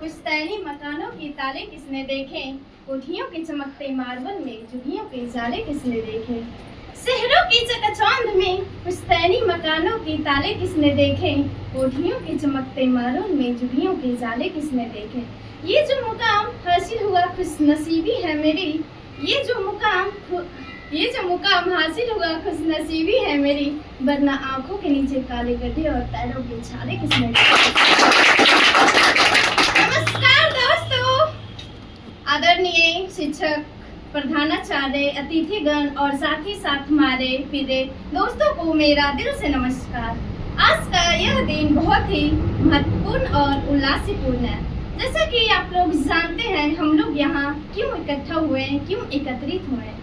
पुश्तैनी मकानों की ताले किसने देखे, कोठियों के चमकते मार्बल में जुगियों के जाले किसने देखे। शहरों की चकाचौंध में पुश्तैनी मकानों की ताले किसने देखे, कोठियों के चमकते मार्बल में जुगियों के जाले किसने देखे। ये जो मुकाम हासिल हुआ खुशनसीबी है मेरी, ये जो मुकाम हासिल हुआ खुशनसीबी है मेरी, वरना आंखों के नीचे काले गड्ढे और पैरों के छाले किसने देखे। नमस्कार दोस्तों, आदरणीय शिक्षक, प्रधानाचार्य, अतिथिगण और साथ ही साथ हमारे प्रिय दोस्तों को मेरा दिल से नमस्कार। आज का यह दिन बहुत ही महत्वपूर्ण और उल्लासपूर्ण है। जैसा कि आप लोग जानते हैं, हम लोग यहाँ क्यों इकट्ठा हुए हैं, क्यों एकत्रित हुए हैं।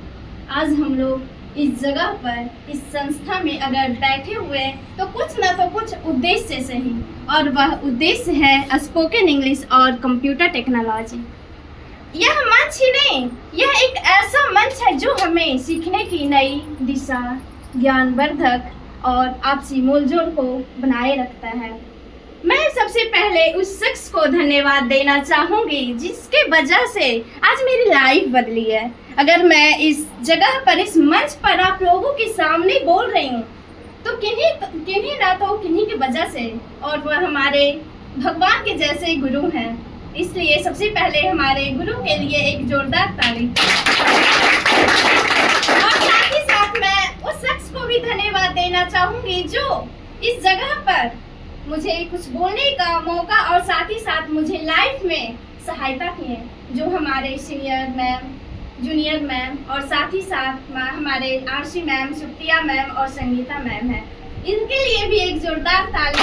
आज हम लोग इस जगह पर, इस संस्था में अगर बैठे हुए हैं तो कुछ न तो कुछ उद्देश्य से ही, और वह उद्देश्य है स्पोकन इंग्लिश और कंप्यूटर टेक्नोलॉजी। यह मंच ही नहीं, यह एक ऐसा मंच है जो हमें सीखने की नई दिशा, ज्ञानवर्धक और आपसी मोलजोल को बनाए रखता है। मैं सबसे पहले उस शख्स को धन्यवाद देना चाहूँगी जिसके वजह से आज मेरी लाइफ बदली है। अगर मैं इस जगह पर, इस मंच पर आप लोगों के सामने बोल रही हूँ तो किन्हीं की वजह से, और वह हमारे भगवान के जैसे गुरु हैं। इसलिए सबसे पहले हमारे गुरु के लिए एक जोरदार ताली। और साथ ही साथ मैं उस शख्स को भी धन्यवाद देना चाहूँगी जो इस जगह पर मुझे कुछ बोलने का मौका और साथ ही साथ मुझे लाइफ में सहायता की है, जो हमारे सीनियर मैम, जूनियर मैम और साथ ही साथ हमारे आरसी मैम, सुप्रिया मैम और संगीता मैम है। इनके लिए भी एक जोरदार ताली।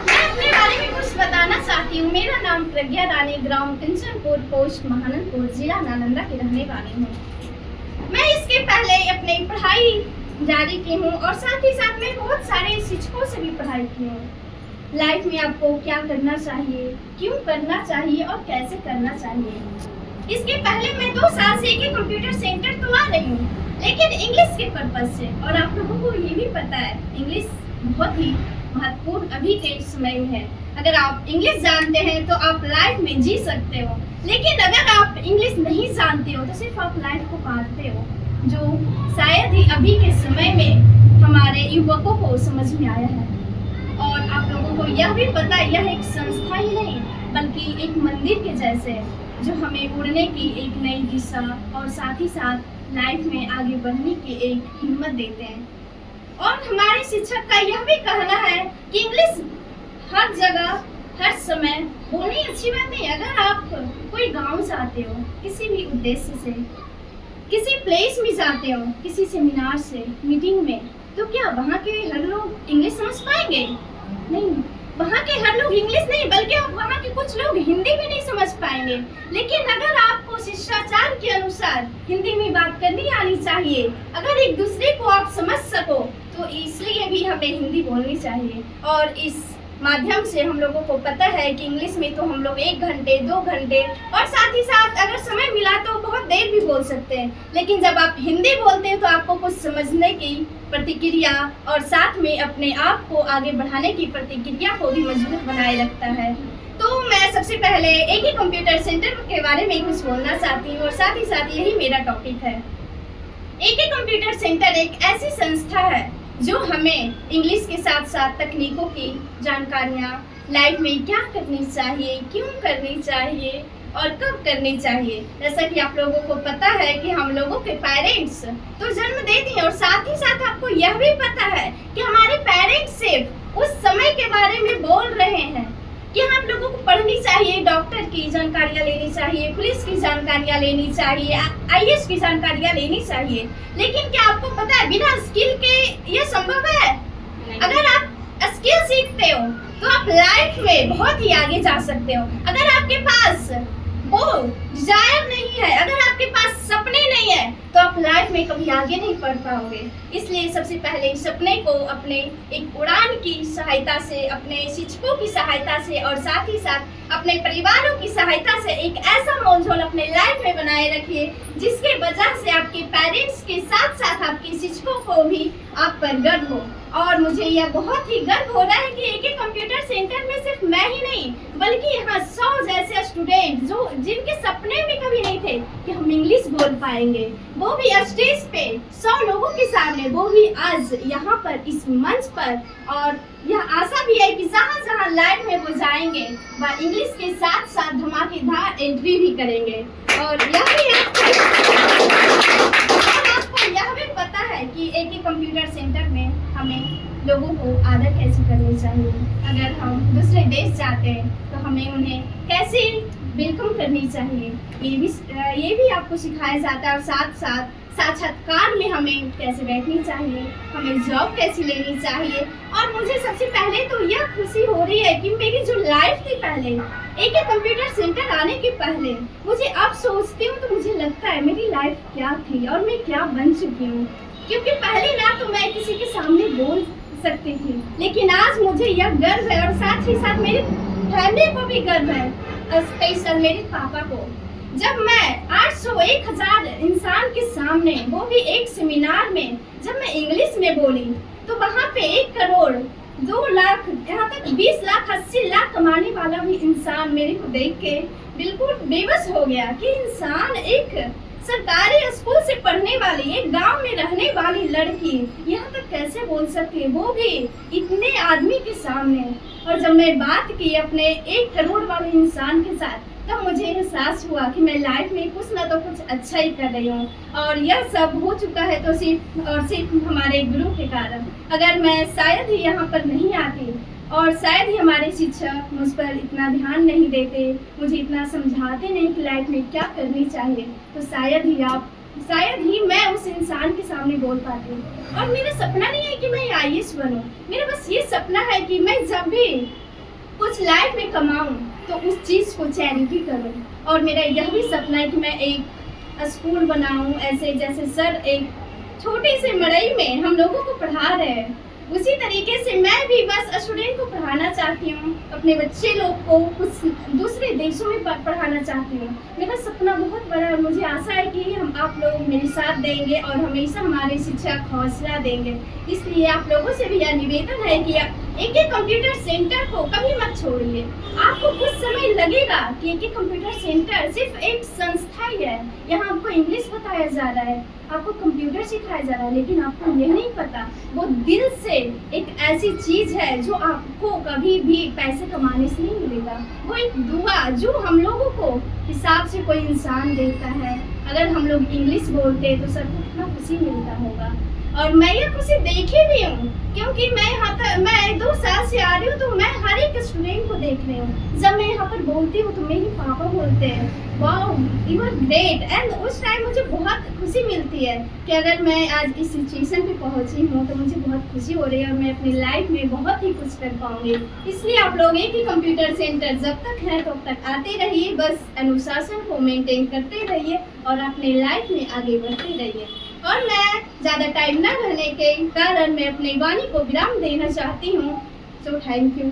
मैं अपने बारे में कुछ बताना चाहती हूँ। मेरा नाम प्रज्ञा रानी, ग्राम टिंचनपुर, पोस्ट महानंदपुर, जिला नालंदा की रहने वाली हूँ। मैं इसके पहले अपनी पढ़ाई जारी की हूँ और साथ ही साथ मैं बहुत सारे शिक्षकों से भी पढ़ाई की हूँ। लाइफ में आपको क्या करना चाहिए, क्यों करना चाहिए और कैसे करना चाहिए। इसके पहले मैं 2 साल से एक कंप्यूटर सेंटर तो आ रही हूँ, लेकिन इंग्लिश के पर्पज से। और आप लोगों को ये भी पता है, इंग्लिश बहुत ही महत्वपूर्ण अभी के समय में है। अगर आप इंग्लिश जानते हैं तो आप लाइफ में जी सकते हो, लेकिन अगर आप इंग्लिश नहीं जानते हो तो सिर्फ आप लाइफ को काटते हो, जो शायद ही अभी के समय में हमारे युवकों को समझ में आया है। और आप लोगों को यह भी पता है, यह एक संस्था ही नहीं बल्कि एक मंदिर के जैसे है, जो हमें उड़ने की एक नई दिशा और साथ ही साथ लाइफ में आगे बढ़ने की एक हिम्मत देते हैं। और हमारे शिक्षक का यह भी कहना है कि इंग्लिश हर जगह, हर समय बोलनी अच्छी बात नहीं। अगर आप कोई गाँव जाते हो किसी भी उद्देश्य से, किसी प्लेस में जाते हो, किसी सेमिनार से, मीटिंग में, तो क्या वहाँ के हर लोग इंग्लिश समझ पाएंगे? नहीं, वहाँ के हर लोग इंग्लिश नहीं बल्कि वहाँ के कुछ लोग हिंदी भी नहीं समझ पाएंगे। लेकिन अगर आपको शिष्टाचार के अनुसार हिंदी में बात करनी आनी चाहिए, अगर एक दूसरे को आप समझ सको, तो इसलिए भी हमें हिंदी बोलनी चाहिए। और इस माध्यम से हम लोगों को पता है कि इंग्लिश में तो हम लोग 1 घंटे 2 घंटे और साथ ही साथ अगर समय मिला तो बहुत देर भी बोल सकते हैं। लेकिन जब आप हिंदी बोलते हैं तो आपको कुछ समझने की प्रतिक्रिया और साथ में अपने आप को आगे बढ़ाने की प्रतिक्रिया को भी मजबूत बनाए रखता है। तो मैं सबसे पहले एक ही कंप्यूटर सेंटर के बारे में कुछ बोलना चाहती हूँ और साथ ही साथ यही मेरा टॉपिक है। एक ही कंप्यूटर सेंटर एक ऐसी संस्था है जो हमें इंग्लिश के साथ साथ तकनीकों की जानकारियाँ, लाइफ में क्या करनी चाहिए, क्यों करनी चाहिए और कब करनी चाहिए। जैसा कि आप लोगों को पता है कि हम लोगों के पेरेंट्स तो जन्म देते हैं, और साथ ही साथ आपको यह भी पता है कि हमारे पेरेंट्स सिर्फ उस समय के बारे में बोल रहे हैं कि हम लोगों को पढ़नी चाहिए, डॉक्टर की जानकारियाँ लेनी चाहिए, पुलिस की जानकारियाँ लेनी चाहिए, IAS की जानकारियाँ लेनी चाहिए। लेकिन क्या आपको पता है बिना स्किल के यह संभव है? अगर आप स्किल सीखते हो तो आप लाइफ में बहुत ही आगे जा सकते हो। अगर आपके पास वो डिजायर नहीं है, अगर आपके पास सपने नहीं है, तो आप लाइफ में कभी आगे नहीं बढ़ पाओगे। इसलिए सबसे पहले सपने को अपने एक उड़ान की सहायता से, अपने शिक्षकों की सहायता से और साथ ही साथ अपने परिवारों की सहायता से एक ऐसा माहौल अपने लाइफ में बनाए रखिए जिसके वजह से आपके पेरेंट्स के साथ साथ आपके शिक्षकों को भी आप पर गर्व हो और मुझे यह बहुत ही गर्व हो रहा है कि एक कंप्यूटर सेंटर में सिर्फ मैं ही नहीं बल्कि यहाँ 100 जैसे स्टूडेंट जो जिनके सपने में कभी नहीं थे कि हम इंग्लिश बोल पाएंगे, वो भी स्टेज पे 100 लोगों के सामने, वो भी आज यहाँ पर इस मंच पर। और यह आशा भी है कि जहाँ जहाँ लाइव में वो जाएंगे वह इंग्लिश के साथ साथ धमाकेदार एंट्री भी करेंगे। और यह भी पता है कि एक ही कंप्यूटर सेंटर में हमें लोगों को आदर कैसे करनी चाहिए। अगर हम दूसरे देश जाते हैं तो हमें उन्हें कैसे वेलकम करनी चाहिए, ये भी आपको सिखाया जाता है। और साथ साथ साक्षात्कार में हमें कैसे बैठनी चाहिए, हमें जॉब कैसे लेनी चाहिए। और मुझे सबसे पहले तो यह खुशी हो रही है कि मेरी जो लाइफ थी पहले एक कंप्यूटर सेंटर आने के पहले, मुझे अब सोचती हूँ तो मुझे लगता है मेरी लाइफ क्या थी और मैं क्या बन चुकी हूँ। क्योंकि पहले ना तो मैं किसी के सामने बोल सकती थी, लेकिन आज मुझे यह गर्व है और साथ ही साथ मेरी फैमिली को भी गर्व है, स्पेशल मेरे पापा को। जब मैं 800 1000 इंसान के सामने, वो भी एक सेमिनार में, जब मैं इंग्लिश में बोली तो वहाँ पे 1 करोड़ 2 लाख यहाँ तक 20 लाख 80 लाख कमाने वाला भी इंसान मेरे को देख के बिल्कुल बेबस हो गया कि इंसान, एक सरकारी स्कूल से पढ़ने वाली, एक गांव में रहने वाली लड़की यहाँ तक कैसे बोल सकती है, वो भी इतने आदमी के सामने। और जब मैं बात की अपने 1 करोड़ वाले इंसान के साथ, तब मुझे एहसास हुआ कि मैं लाइफ में कुछ ना तो कुछ अच्छा ही कर रही हूँ। और यह सब हो चुका है तो सिर्फ हमारे गुरु के कारण। अगर मैं शायद ही यहाँ पर नहीं आती और शायद ही हमारे शिक्षक मुझ पर इतना ध्यान नहीं देते, मुझे इतना समझाते नहीं कि लाइफ में क्या करनी चाहिए, तो शायद ही मैं उस इंसान के सामने बोल पाती। और मेरा सपना नहीं है कि मैं IAS बनूं, मेरा बस ये सपना है कि मैं जब भी कुछ लाइफ में कमाऊं तो उस चीज़ को चैरिटी करूं। और मेरा यह भी सपना है कि मैं एक स्कूल बनाऊं, ऐसे जैसे सर एक छोटे से मड़ई में हम लोगों को पढ़ा रहे हैं, उसी तरीके से मैं भी बस स्टूडेंट को पढ़ाना चाहती हूँ, अपने बच्चे लोग को कुछ दूसरे देशों में पढ़ाना चाहती हूँ। मेरा सपना बहुत बड़ा है, मुझे आशा है कि हम आप लोग मेरे साथ देंगे और हमेशा हमारे शिक्षक हौसला देंगे। इसलिए आप लोगों से भी यह निवेदन है कि एक कंप्यूटर सेंटर को कभी मत छोड़िए। आपको कुछ समय लगेगा कि एक कंप्यूटर सेंटर सिर्फ एक संस्था ही है, यहाँ आपको इंग्लिश बताया जा रहा है, आपको कंप्यूटर सिखाया जा रहा है, लेकिन आपको यह नहीं पता वो दिल से एक ऐसी चीज है जो आपको कभी भी पैसे कमाने से नहीं मिलेगा। वो एक दुआ जो हम लोगों को हिसाब से कोई इंसान देता है। अगर हम लोग इंग्लिश बोलते तो सबको कितना खुशी मिलता होगा। और मैं ये खुशी देखी भी हूँ, क्योंकि मैं 2 साल से आ रही हूँ, तो मैं हर एक स्टूडेंट को देख रही हूँ। जब मैं यहाँ पर बोलती हूँ तो मेरे पापा बोलते हैं wow you are great, and उस टाइम मुझे बहुत खुशी मिलती है कि अगर मैं आज इस सिचुएशन पे पहुँची हूँ तो मुझे बहुत खुशी हो रही है और मैं अपनी लाइफ में बहुत ही कुछ कर पाऊंगी। इसलिए आप लोग एक ही कंप्यूटर सेंटर जब तक है तब तक आते रहिए, बस अनुशासन को मेंटेन करते रहिए और अपनी लाइफ में आगे बढ़ते रहिए। और मैं ज़्यादा टाइम न रहने के कारण मैं अपनी वाणी को विराम देना चाहती हूँ। So thank you.